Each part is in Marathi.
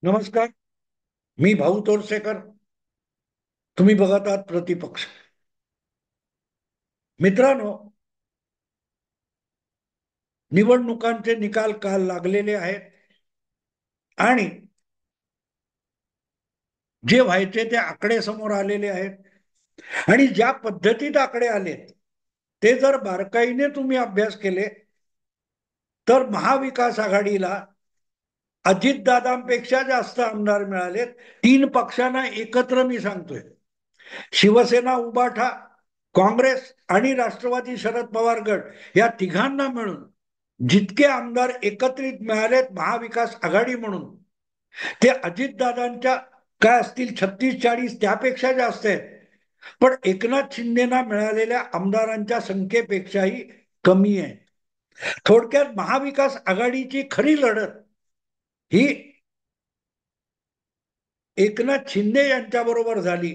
नमस्कार. मी भाऊ तोरसेकर. तुम्ही बघत आहात प्रतिपक्ष. मित्रांनो, निवडणुकांचे निकाल काल लागलेले आहेत आणि जे व्हायचे ते आकडे समोर आलेले आहेत आणि ज्या पद्धतीत आकडे आलेत ते जर बारकाईने तुम्ही अभ्यास केले तर महाविकास आघाडीला अजितदादांपेक्षा जास्त आमदार मिळालेत. तीन पक्षांना एकत्र मी सांगतोय, शिवसेना, उबाठा, काँग्रेस आणि राष्ट्रवादी शरद पवार गट या तिघांना मिळून जितके आमदार एकत्रित मिळालेत महाविकास आघाडी म्हणून, ते अजितदादांच्या काय असतील 36-40 त्यापेक्षा जास्त आहेत. पण एकनाथ शिंदेना मिळालेल्या आमदारांच्या संख्येपेक्षाही कमी आहे. थोडक्यात महाविकास आघाडीची खरी लढत ही एकनाथ शिंदे यांच्या बरोबर झाली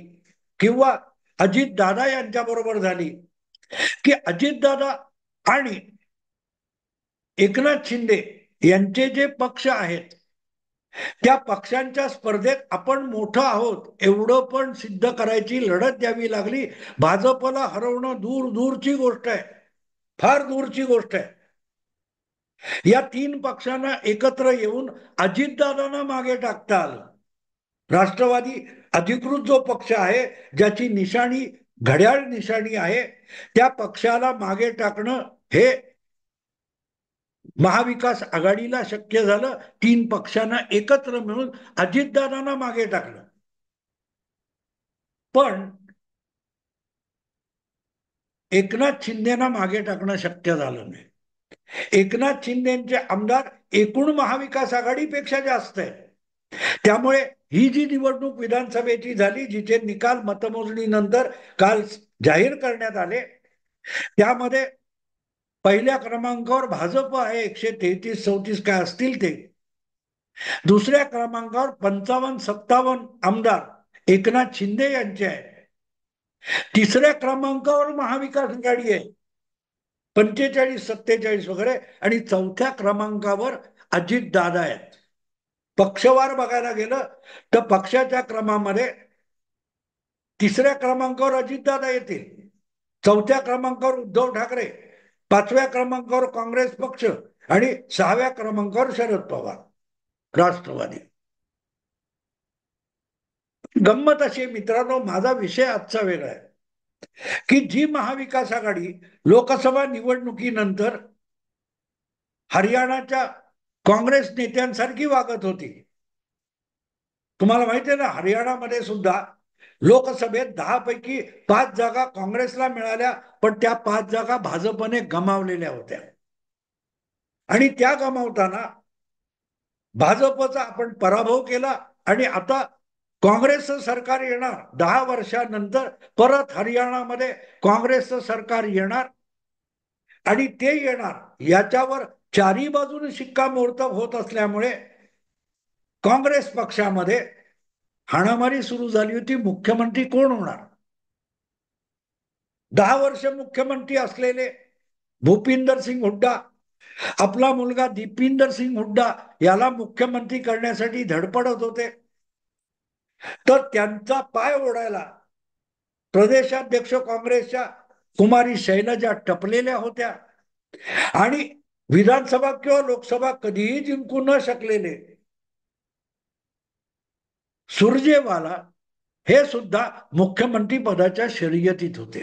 किंवा अजितदादा यांच्या बरोबर झाली, की अजितदादा आणि एकनाथ शिंदे यांचे जे पक्ष आहेत त्या पक्षांच्या स्पर्धेत आपण मोठं आहोत एवढं पण सिद्ध करायची लढत द्यावी लागली. भाजपला हरवणं दूर दूरची गोष्ट आहे, फार दूरची गोष्ट आहे. या तीन पक्षांना एकत्र येऊन अजितदादांना मागे टाकता आलं. राष्ट्रवादी अधिकृत जो पक्ष आहे, ज्याची निशाणी घड्याळ निशाणी आहे, त्या पक्षाला मागे टाकणं हे महाविकास आघाडीला शक्य झालं. तीन पक्षांना एकत्र मिळून अजितदादांना मागे टाकलं. पण एकनाथ शिंदेना मागे टाकणं शक्य झालं नाही. एकनाथ शिंदेचे आमदार एकूण महाविकास आघाडीपेक्षा जास्त आहे. त्यामुळे ही जी निवडणूक विधानसभेची झाली, जिचे निकाल मतमोजणीनंतर काल जाहीर करण्यात आले, त्यामध्ये पहिल्या क्रमांकावर भाजप आहे, 133-34 काय असतील ते. दुसऱ्या क्रमांकावर 55-57 आमदार एकनाथ शिंदे यांचे आहे. तिसऱ्या क्रमांकावर महाविकास आघाडी आहे, 45-47 वगैरे. आणि चौथ्या क्रमांकावर अजितदादा आहेत. पक्षवार बघायला गेलं तर पक्षाच्या क्रमामध्ये तिसऱ्या क्रमांकावर अजितदादा येतील, चौथ्या क्रमांकावर उद्धव ठाकरे, पाचव्या क्रमांकावर काँग्रेस पक्ष आणि सहाव्या क्रमांकावर शरद पवार राष्ट्रवादी. गंमत अशी मित्रांनो, माझा विषय आजचा वेगळा आहे की जी महाविकास आघाडी लोकसभा निवडणुकीनंतर हरियाणाच्या काँग्रेस नेत्यांसारखी वागत होती. तुम्हाला माहिती आहे ना, हरियाणामध्ये सुद्धा लोकसभेत 10 पैकी 5 जागा काँग्रेसला मिळाल्या, पण त्या 5 जागा भाजपने गमावलेल्या होत्या. आणि त्या गमावताना भाजपचा आपण पराभव केला आणि आता काँग्रेसचं सरकार येणार 10 वर्षानंतर. परत हरियाणामध्ये काँग्रेसचं सरकार येणार आणि ते येणार याच्यावर चारी बाजूने शिक्कामोर्तब होत असल्यामुळे काँग्रेस पक्षामध्ये हाणामारी सुरू झाली होती. मुख्यमंत्री कोण होणार? 10 वर्ष मुख्यमंत्री असलेले भूपिंदर सिंग हुड्डा, आपला मुलगा दीपिंदर सिंग हुड्डा याला मुख्यमंत्री करण्यासाठी धडपडत होते. तर त्यांचा पाय ओढायला प्रदेशाध्यक्ष काँग्रेसच्या कुमारी शैलजा टपलेल्या होत्या आणि विधानसभा किंवा लोकसभा कधीही जिंकू न शकलेले सुरजेवाला हे सुद्धा मुख्यमंत्री पदाच्या शर्यतीत होते.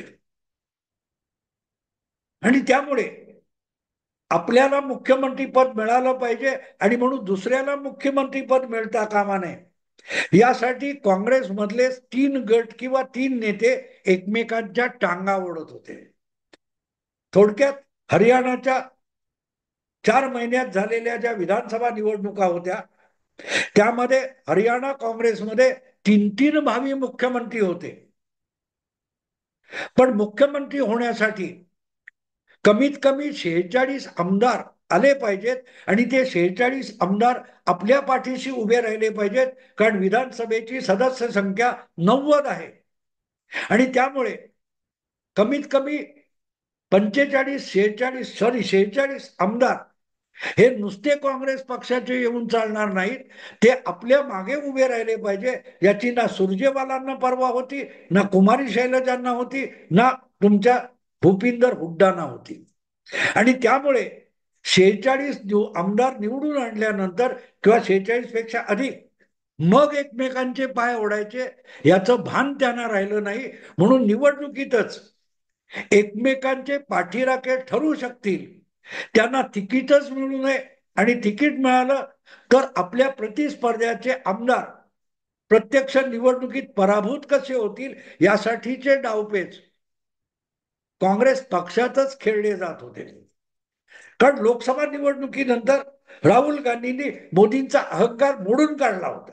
आणि त्यामुळे आपल्याला मुख्यमंत्री पद मिळालं पाहिजे आणि म्हणून दुसऱ्याला मुख्यमंत्री पद मिळता कामा नये, यासाठी काँग्रेसमधले 3 गट किंवा 3 नेते एकमेकांच्या टांगा ओढत होते. थोडक्यात हरियाणाच्या 4 महिन्यात झालेल्या ज्या विधानसभा निवडणुका होत्या त्यामध्ये हरियाणा काँग्रेसमध्ये 3-3 भावी मुख्यमंत्री होते. पण मुख्यमंत्री होण्यासाठी कमीत कमी 46 आमदार आले पाहिजेत आणि ते 46 आमदार आपल्या पाठीशी उभे राहिले पाहिजेत, कारण विधानसभेची सदस्य संख्या 90 आहे. आणि त्यामुळे कमीत कमी 45-46 आमदार हे नुसते काँग्रेस पक्षाचे येऊन चालणार नाहीत, ते आपल्या मागे उभे राहिले पाहिजे. याची ना सुरजेवालांना परवा होती, ना कुमारी शैलजांना होती, ना तुमच्या भूपिंदर हुड्डांना होती. आणि त्यामुळे 46 आमदार निवडून आणल्यानंतर किंवा 46 पेक्षा अधिक मग एकमेकांचे पाय ओढायचे याचं भान त्यांना राहिलं नाही. म्हणून निवडणुकीतच एकमेकांचे पाठीराखे ठरू शकतील, त्यांना तिकीटच मिळू नये, आणि तिकीट मिळालं तर आपल्या प्रतिस्पर्ध्याचे आमदार प्रत्यक्ष निवडणुकीत पराभूत कसे होतील यासाठीचे डावपेच काँग्रेस पक्षातच खेळले जात होते. कारण लोकसभा निवडणुकीनंतर राहुल गांधींनी मोदींचा अहंकार मोडून काढला होता,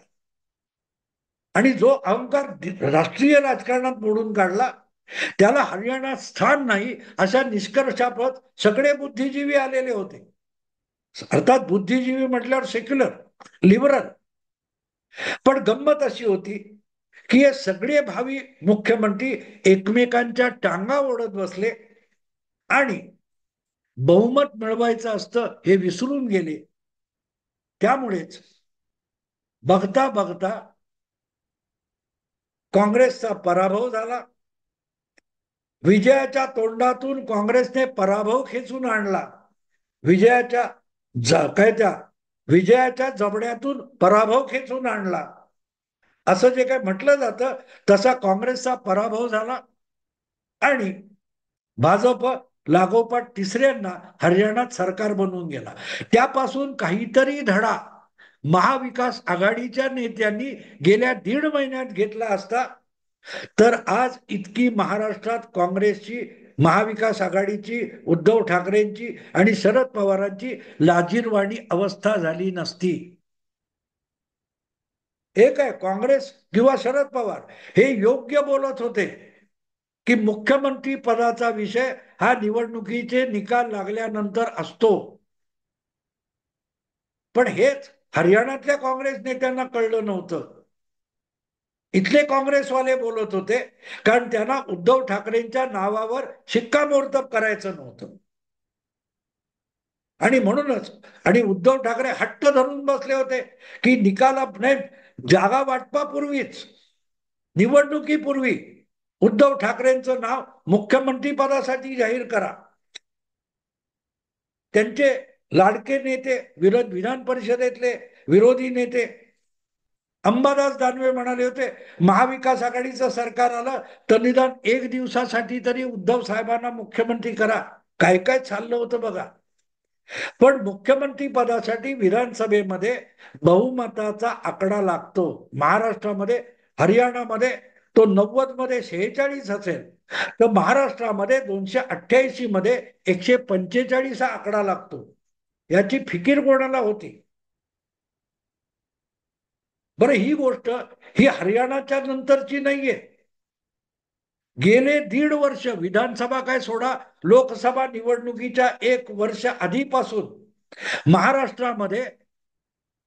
आणि जो अहंकार राष्ट्रीय राजकारणात मोडून काढला त्याला हरियाणात स्थान नाही अशा निष्कर्षाप्रत सगळे बुद्धिजीवी आलेले होते. अर्थात बुद्धिजीवी म्हटल्यावर सेक्युलर, लिबरल. पण गंमत अशी होती की हे सगळे भावी मुख्यमंत्री एकमेकांच्या टांगा ओढत बसले आणि बहुमत मिळवायचं असतं हे विसरून गेले. त्यामुळेच बघता बघता काँग्रेसचा पराभव झाला. विजयाच्या तोंडातून काँग्रेसने पराभव खेचून आणला. विजयाच्या जबड्यातून पराभव खेचून आणला, असं जे काही म्हटलं जातं तसा काँग्रेसचा पराभव झाला. आणि भाजप लागोपाठ तिसऱ्यांदा हरियाणात सरकार बनवून गेला. त्यापासून काहीतरी धडा महाविकास आघाडीच्या नेत्यांनी गेल्या 1.5 महिन्यात घेतला असता तर आज इतकी महाराष्ट्रात काँग्रेसची, महाविकास आघाडीची, उद्धव ठाकरेंची आणि शरद पवारांची लाजिरवाणी अवस्था झाली नसती. एक आहे काँग्रेस किंवा शरद पवार हे योग्य बोलत होते की मुख्यमंत्री पदाचा विषय हा निवडणुकीचे निकाल लागल्यानंतर असतो. पण हेच हरियाणातल्या काँग्रेस नेत्यांना कळलं नव्हतं. इथले काँग्रेसवाले बोलत होते कारण त्यांना उद्धव ठाकरेंच्या नावावर शिक्कामोर्तब करायचं नव्हतं. आणि म्हणूनच उद्धव ठाकरे हट्ट धरून बसले होते की निकाला नाही, जागा वाटपापूर्वीच, निवडणुकीपूर्वी उद्धव ठाकरेंचं नाव मुख्यमंत्री पदासाठी जाहीर करा. त्यांचे लाडके नेते, विधान परिषदेतले विरोधी नेते अंबादास दानवे म्हणाले होते महाविकास आघाडीचं सरकार आलं तर निदान 1 दिवसासाठी तरी उद्धव साहेबांना मुख्यमंत्री करा. काय काय चाललं होतं बघा. पण मुख्यमंत्री पदासाठी विधानसभेमध्ये बहुमताचा आकडा लागतो. महाराष्ट्रामध्ये, हरियाणामध्ये तो 90 मध्ये 46 असेल तर महाराष्ट्रामध्ये 288 मध्ये 145 हा आकडा लागतो. याची फिकीर कोणाला होती? बरं, ही गोष्ट ही हरियाणाच्या नंतरची नाहीये. गेले 1.5 वर्ष, विधानसभा काय सोडा, लोकसभा निवडणुकीच्या 1 वर्ष आधीपासून महाराष्ट्रामध्ये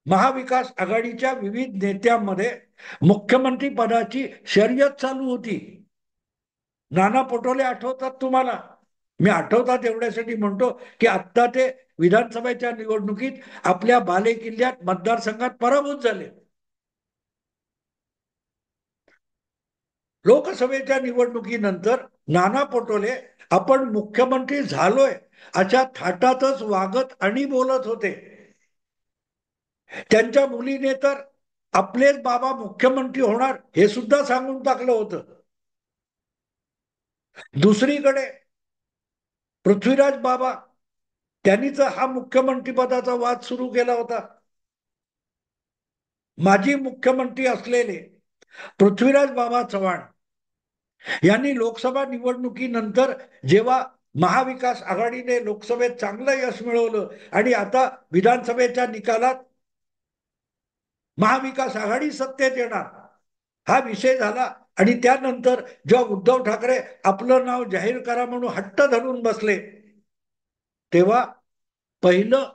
महाविकास आघाडीच्या विविध नेत्यांमध्ये मुख्यमंत्री पदाची शर्यत चालू होती. नाना पटोले आठवतात तुम्हाला? मी आठवतात एवढ्यासाठी म्हणतो की आत्ता ते विधानसभेच्या निवडणुकीत आपल्या बालेकिल्ल्यात मतदारसंघात पराभूत झाले. लोकसभेच्या निवडणुकीनंतर नाना पटोले आपण मुख्यमंत्री झालोय अशा थाटातच वागत आणि बोलत होते. त्यांच्या मुलीने तर आपलेच बाबा मुख्यमंत्री होणार हे सुद्धा सांगून टाकलं होतं. दुसरीकडे पृथ्वीराज बाबा त्यांनीच हा मुख्यमंत्री पदाचा वाद सुरू केला होता. माजी मुख्यमंत्री असलेले पृथ्वीराज बाबा चव्हाण यांनी लोकसभा निवडणुकीनंतर जेव्हा महाविकास आघाडीने लोकसभेत चांगलं यश मिळवलं आणि आता विधानसभेच्या निकालात महाविकास आघाडी सत्तेत येणार हा विषय झाला. आणि त्यानंतर जेव्हा उद्धव ठाकरे आपलं नाव जाहीर करा म्हणून हट्ट धरून बसले तेव्हा पहिलं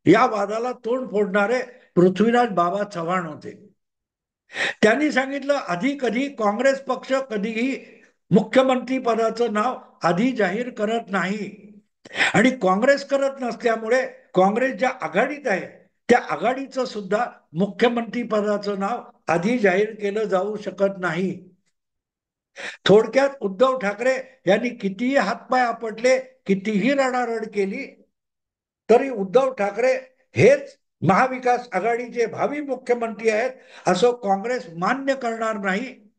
या वादाला तोंड फोडणारे पृथ्वीराज बाबा चव्हाण होते. त्यांनी सांगितलं आधी कधी काँग्रेस पक्ष कधीही मुख्यमंत्री पदाचं नाव आधी जाहीर करत नाही. आणि काँग्रेस करत नसल्यामुळे काँग्रेस ज्या आघाडीत आहे त्या आघाडीचं सुद्धा मुख्यमंत्री पदाचं नाव आधी जाहीर केलं जाऊ शकत नाही. थोडक्यात उद्धव ठाकरे यांनी कितीही हातपाय आपटले, कितीही रडारड केली, तरी उद्धव ठाकरे हेच महाविकास आघाडीचे भावी मुख्यमंत्री आहेत असं काँग्रेस मान्य करणार नाही,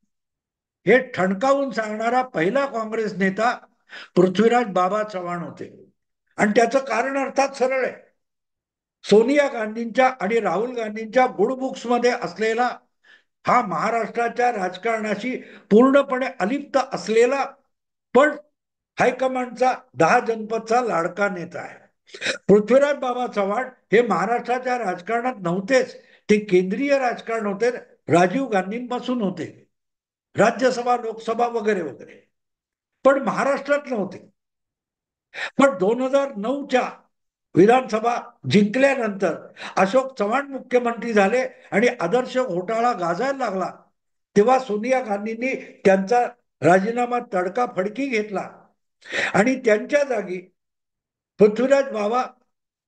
हे ठणकावून सांगणारा पहिला काँग्रेस नेता पृथ्वीराज बाबा चव्हाण होते. आणि त्याचं कारण अर्थात सरळ आहे. सोनिया गांधींच्या आणि राहुल गांधींच्या गुड बुक्स मध्ये असलेला हा महाराष्ट्राच्या राजकारणाशी पूर्णपणे अलिप्त असलेला पण हायकमांडचा 10 जनपदचा लाडका नेता आहे. पृथ्वीराज बाबा चव्हाण हे महाराष्ट्राच्या राजकारणात नव्हतेच, ते केंद्रीय राजकारण होते, राजीव गांधींपासून होते, राज्यसभा लोकसभा वगैरे वगैरे, पण महाराष्ट्रात नव्हते. पण 2009च्या विधानसभा जिंकल्यानंतर अशोक चव्हाण मुख्यमंत्री झाले आणि आदर्श घोटाळा गाजायला लागला, तेव्हा सोनिया गांधींनी त्यांचा राजीनामा तडकाफडकी घेतला आणि त्यांच्या जागी पृथ्वीराज बाबा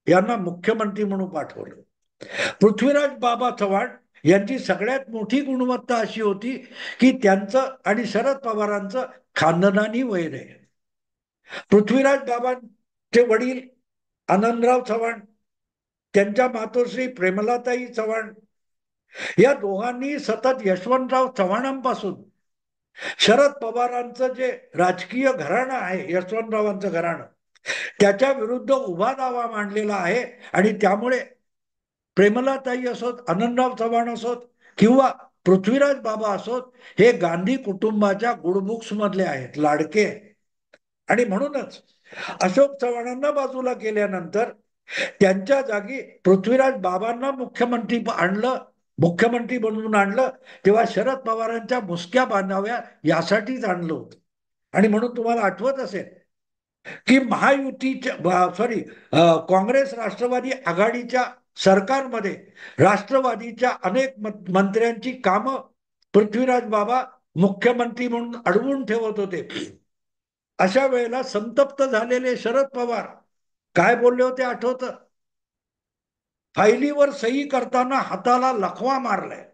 यांना मुख्यमंत्री म्हणून पाठवलं. पृथ्वीराज बाबा चव्हाण यांची सगळ्यात मोठी गुणवत्ता अशी होती की त्यांचं आणि शरद पवारांचं खानदानी वैर आहे. पृथ्वीराज बाबांचे वडील आनंदराव चव्हाण, त्यांच्या मातोश्री प्रेमलाताई चव्हाण या दोघांनी सतत यशवंतराव चव्हाणांपासून शरद पवारांचं जे राजकीय घराणं आहे, यशवंतरावांचं घराणं, त्याच्या विरुद्ध उभा दावा मांडलेला आहे. आणि त्यामुळे प्रेमलाताई असोत, आनंदराव चव्हाण असोत किंवा पृथ्वीराज बाबा असोत, हे गांधी कुटुंबाच्या गुडबुक्स मधले आहेत, लाडके. आणि म्हणूनच अशोक चव्हाणांना बाजूला केल्यानंतर त्यांच्या जागी पृथ्वीराज बाबांना मुख्यमंत्री बनवून आणलं, तेव्हा शरद पवारांच्या मुसक्या बांधाव्या यासाठीच आणलं होतं. आणि म्हणून तुम्हाला आठवत असेल की काँग्रेस राष्ट्रवादी आघाडीच्या सरकारमध्ये राष्ट्रवादीच्या अनेक मंत्र्यांची कामं पृथ्वीराज बाबा मुख्यमंत्री म्हणून अडवून ठेवत होते. अशा वेळेला संतप्त झालेले शरद पवार काय बोलले होते आठवतं? फायलीवर सही करताना हाताला लखवा मारलाय,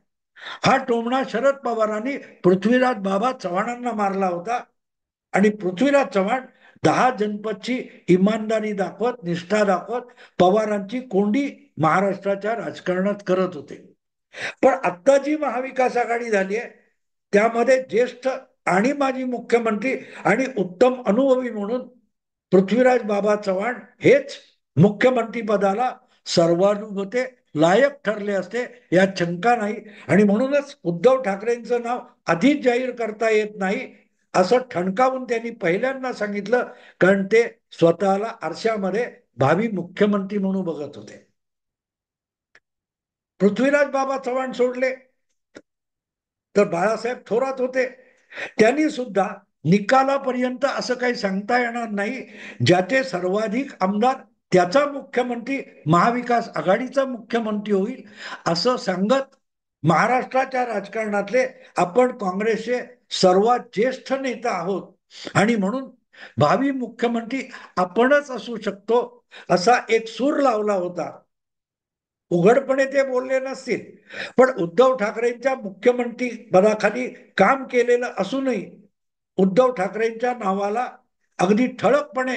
हा टोमणा शरद पवारांनी पृथ्वीराज बाबा चव्हाणांना मारला होता. आणि पृथ्वीराज चव्हाण 10 जनपदची इमानदारी दाखवत, निष्ठा दाखवत पवारांची कोंडी महाराष्ट्राच्या राजकारणात करत होते. पण आता जी महाविकास आघाडी झाली आहे त्यामध्ये ज्येष्ठ आणि माजी मुख्यमंत्री आणि उत्तम अनुभवी म्हणून पृथ्वीराज बाबा चव्हाण हेच मुख्यमंत्री पदाला सर्वानुमते लायक ठरले असते यात शंका नाही. आणि म्हणूनच उद्धव ठाकरेंचं नाव आधीच जाहीर करता येत नाही असं ठणकावून त्यांनी पहिल्यांदा सांगितलं, कारण ते स्वतःला आरशामध्ये भावी मुख्यमंत्री म्हणून बघत होते. पृथ्वीराज बाबा चव्हाण सोडले तर बाळासाहेब थोरात होते. त्यांनी सुद्धा निकालापर्यंत असं काही सांगता येणार नाही, ज्याचे सर्वाधिक आमदार त्याचा मुख्यमंत्री महाविकास आघाडीचा मुख्यमंत्री होईल असं सांगत महाराष्ट्राच्या राजकारणातले आपण काँग्रेसचे सर्वात ज्येष्ठ नेता आहोत आणि म्हणून भावी मुख्यमंत्री आपणच असू शकतो असा एक सूर लावला होता. उघडपणे ते बोलले नसतील, पण उद्धव ठाकरेंच्या मुख्यमंत्री पदाखाली काम केलेलं असूनही उद्धव ठाकरेंच्या नावाला अगदी ठळकपणे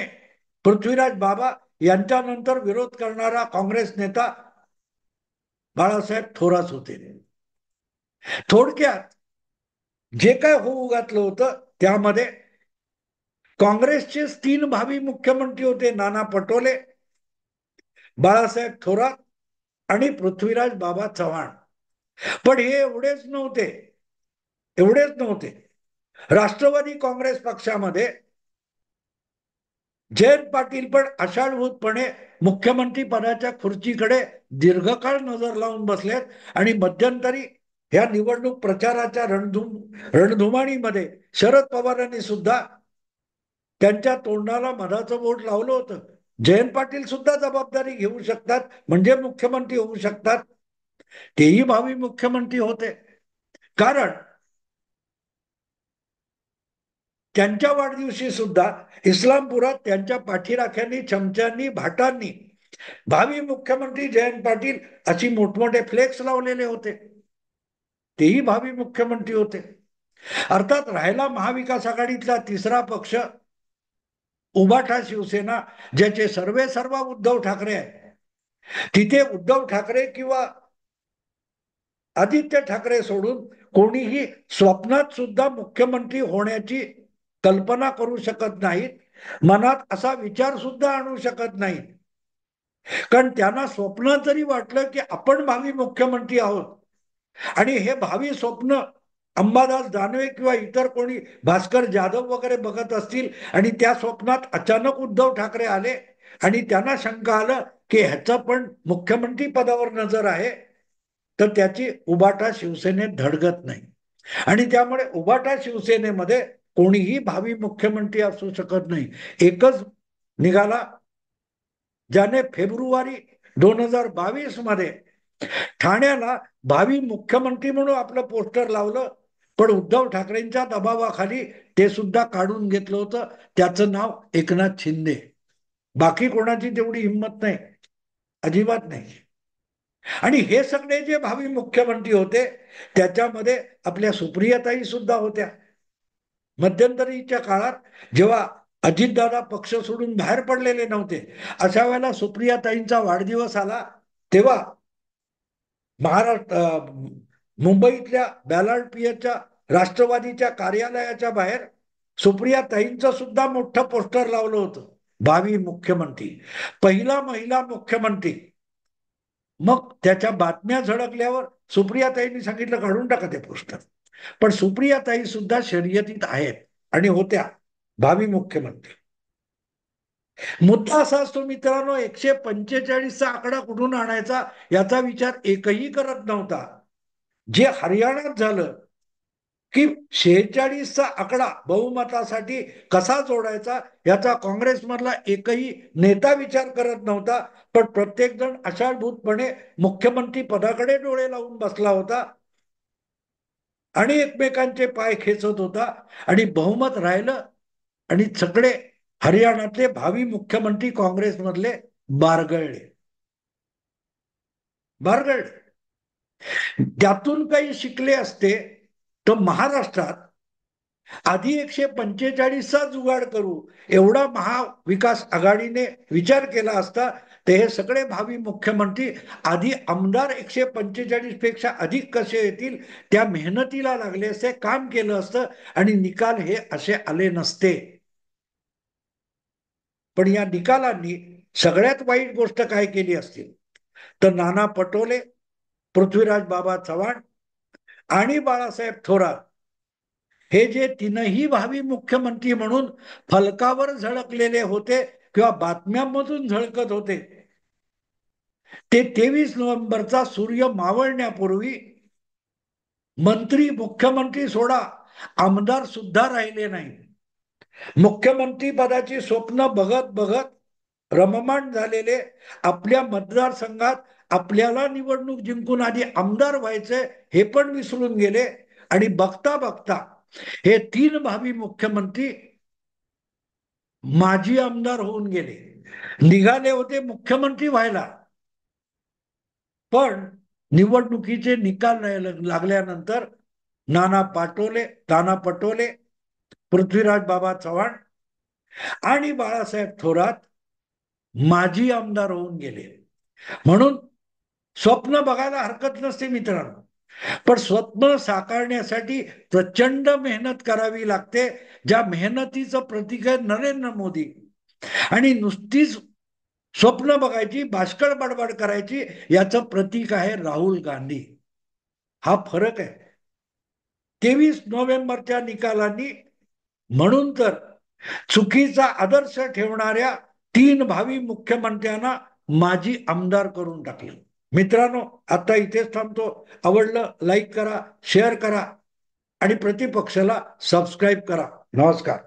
पृथ्वीराज बाबा यांच्यानंतर विरोध करणारा काँग्रेस नेता बाळासाहेब थोरात होते. थोडक्यात जे काय होऊ घातलं होतं त्यामध्ये काँग्रेसचेच 3 भावी मुख्यमंत्री होते, नाना पटोले, बाळासाहेब थोरात आणि पृथ्वीराज बाबा चव्हाण. पण हे एवढेच नव्हते. राष्ट्रवादी काँग्रेस पक्षामध्ये जयंत पाटील पण आषाढभूतपणे मुख्यमंत्री पदाच्या खुर्चीकडे दीर्घकाळ नजर लावून बसलेत आणि मध्यंतरी ह्या निवडणूक प्रचाराच्या रणधुमाळीमध्ये शरद पवारांनी सुद्धा त्यांच्या तोंडाला मधाचं बोट लावलं होतं. जयंत पाटील सुद्धा जबाबदारी घेऊ शकतात, म्हणजे मुख्यमंत्री होऊ शकतात. तेही भावी मुख्यमंत्री होते, कारण त्यांच्या वाढदिवशी सुद्धा इस्लामपुरात त्यांच्या पाठीराख्यांनी, चमच्यांनी, भाटांनी भावी मुख्यमंत्री जयंत पाटील अशी मोठमोठे फ्लेक्स लावलेले होते. तेही भावी मुख्यमंत्री होते. अर्थात राहिला महाविकास आघाडीतला तिसरा पक्ष उभाटा शिवसेना, ज्याचे सर्वे सर्व उद्धव ठाकरे आहे. तिथे उद्धव ठाकरे किंवा आदित्य ठाकरे सोडून कोणीही स्वप्नात सुद्धा मुख्यमंत्री होण्याची कल्पना करू शकत नाहीत, मनात असा विचार सुद्धा आणू शकत नाहीत. कारण त्यांना स्वप्नात जरी वाटलं की आपण भावी मुख्यमंत्री आहोत आणि हे भावी स्वप्न अंबादास दानवे किंवा इतर कोणी भास्कर जाधव वगैरे बघत असतील आणि त्या स्वप्नात अचानक उद्धव ठाकरे आले आणि त्यांना शंका आलं की ह्याचं पण मुख्यमंत्री पदावर नजर आहे, तर त्याची उभाटा शिवसेनेत धडगत नाही. आणि त्यामुळे उभाटा शिवसेनेमध्ये कोणीही भावी मुख्यमंत्री असू शकत नाही. एकच निघाला, ज्याने फेब्रुवारी 2022 मध्ये ठाण्याला भावी मुख्यमंत्री म्हणून आपलं पोस्टर लावलं, पण उद्धव ठाकरेंच्या दबावाखाली ते सुद्धा काढून घेतलं होतं. त्याचं नाव एकनाथ शिंदे. बाकी कोणाची तेवढी हिंमत नाही, अजिबात नाही. आणि हे सगळे जे भावी मुख्यमंत्री होते त्याच्यामध्ये आपल्या सुप्रियाताई सुद्धा होत्या. मध्यंतरीच्या काळात जेव्हा अजितदादा पक्ष सोडून बाहेर पडलेले नव्हते, अशा वेळेला सुप्रियाताईंचा वाढदिवस आला तेव्हा महाराष्ट्र मुंबईतल्या बॅलार्ड पियरच्या राष्ट्रवादीच्या कार्यालयाच्या बाहेर सुप्रियाताईंचं सुद्धा मोठं पोस्टर लावलं होतं, भावी मुख्यमंत्री, पहिला महिला मुख्यमंत्री. मग त्याच्या बातम्या झळकल्यावर सुप्रियाताईंनी सांगितलं काढून टाका ते पोस्टर. पण सुप्रियाताई सुद्धा शर्यतीत आहेत आणि होत्या भावी मुख्यमंत्री. मुद्दा असा असतो मित्रांनो, 145चा आकडा कुठून आणायचा याचा विचार एकही करत नव्हता. जे हरियाणात झालं की 46चा आकडा बहुमतासाठी कसा जोडायचा याचा काँग्रेसमधला एकही नेता विचार करत नव्हता. पण प्रत्येक जण आशाभूतपणे मुख्यमंत्री पदाकडे डोळे लावून बसला होता आणि एकमेकांचे पाय खेचत होता आणि बहुमत राहिलं आणि सगळे हरियाणातले भावी मुख्यमंत्री काँग्रेसमधले बारगळले. त्यातून काही शिकले असते तर महाराष्ट्रात आधी 145चा जुगाड करू एवढा महाविकास आघाडीने विचार केला असता, ते हे सगळे भावी मुख्यमंत्री आधी आमदार 145 पेक्षा अधिक कसे येतील त्या मेहनतीला लागले असते, काम केलं असतं आणि निकाल हे असे आले नसते. पण या निकालांनी सगळ्यात वाईट गोष्ट काय केली असती तर नाना पटोले, पृथ्वीराज बाबा चव्हाण आणि बाळासाहेब थोरात हे जे तीनही भावी मुख्यमंत्री म्हणून फलकावर झळकलेले होते किंवा बातम्यांमधून झळकत होते, ते 23 नोव्हेंबरचा सूर्य मावळण्यापूर्वी मंत्री, मुख्यमंत्री सोडा, आमदार सुद्धा राहिले नाही. मुख्यमंत्री पदाची स्वप्न बघत बघत रममाण झालेले, आपल्या मतदारसंघात आपल्याला निवडणूक जिंकून आधी आमदार व्हायचे हे पण विसरून गेले आणि बघता बघता हे 3 भावी मुख्यमंत्री माजी आमदार होऊन गेले. निघाले होते मुख्यमंत्री व्हायला, पण निवडणुकीचे निकाल लागल्यानंतर नाना पटोले, पृथ्वीराज बाबा चव्हाण आणि बाळासाहेब थोरात माजी आमदार होऊन गेले. म्हणून स्वप्न बघायला हरकत नसते मित्रांनो, पण स्वप्न साकारण्यासाठी प्रचंड मेहनत करावी लागते. ज्या मेहनतीचं प्रतीक आहे नरेंद्र मोदी. आणि नुसतीच स्वप्न बघायची, भाष्कळ बडबड करायची याचं प्रतीक आहे राहुल गांधी. हा फरक आहे 23 नोव्हेंबरच्या निकालांनी. म्हणून तर चुकीचा आदर्श ठेवणाऱ्या 3 भावी मुख्यमंत्र्यांना माजी आमदार करून टाकलं. मित्रांनो, आता इथेच थांबतो. आवडलं लाईक करा, शेअर करा आणि प्रतिपक्षाला सबस्क्राईब करा. नमस्कार.